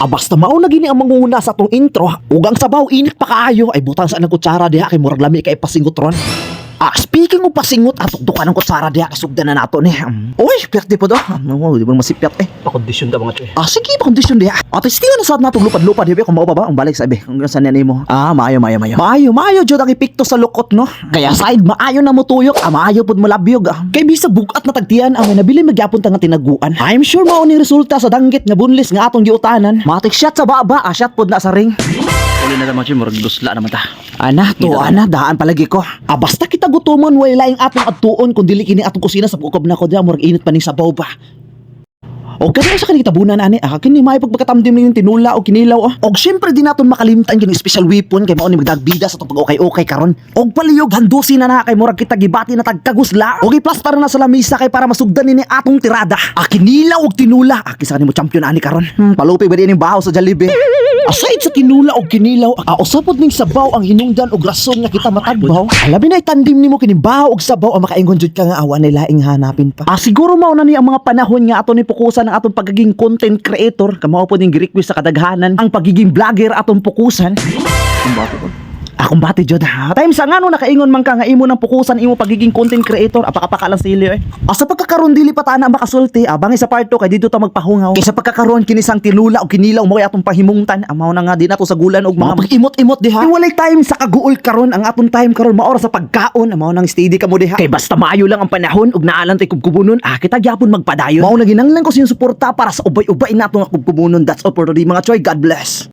Basta mao na gini ang manguna sa tong intro, ugang sabaw init pa kaayo ay butang sa nang kutsara diha kay murag lami kay pasingot ron. Speaking of pasingot, duka ng kutsara diha kay sugdan na nato ni. Uy, perte po do. Di ba masipyat eh. Pakondisyon ta mga choy. Sige, pakondisyon diha. Still na sad natong lupad-lupad diha kung mao pa ba ang balik sa ibe. Kung saan yan mo. Maayo. Maayo jud ang ipikto sa lukot no. Kaya side maayo na mo tuyok, maayo pud mo labyog. Kay bisag bugat na tagtian ang may nabili magyapon ta nga tinaguan. I'm sure mao ni resulta sa danggit nga bunlis nga atong giutanan. Matik shot sa baba, shot pud na sa ring. Uli na ta mga choy, murag dusla naman ta. Daan palagi ko. Basta kita gutumon way laing atong adtuon kung dili kini atong kusina sa bukob na ko diha murag init pa ni sabaw ba. O kasi sa kanita tabunan ani, kini may pagpakatamdim ning tinula o kinilaw Og syempre di naton makalimtan kini special weapon kay mao ni magdagbida sa tong pag-okay karon. Og paliyog handusin na kay murag kita gibati na tagkagusla. Og i-plaster na sa lamisa kay para masugdan nini atong tirada. Kinilaw og tinula, kisa kanimo champion ani karon. Palupi ba ning bahaw sa Jollibee? Aside sa tinula og kinilaw, usapod ning sabaw ang hinungdan og rason nga kita matagbaw. Alabi na itandim nimo kini bahaw og sabaw ang makaingon jud ka nga awa na laing hanapin pa. Siguro mao na ni ang mga panahon nga aton ni pukusan ang atong pagiging content creator, kamao po ning gi-request sa kadaghanan ang pagiging vlogger atong pukusan. Kumbati jud time sa ngano nakaingon man ka nga imo nang pukusan imo pagiging content creator apaka lang sili sa pagkakaron dili pa ta na makasulti bangay sa part 2 kay dito ta magpahungaw kay sa pagkakaron kini sang tinula o kinilaw mo kay atong pahimungtan mao na nga di nato sa gulan og mga pag-imot-imot diha walay time sa kaguol karon ang atong time karon mao sa pagkaon mao nang steady ka mo diha kay basta maayo lang ang panahon ug naalan tay kubkubunon kita gyapon magpadayon mao na ginanglan ko sa suporta para sa ubay-ubay nato nga kubkubunon. That's all for today mga choy, God bless.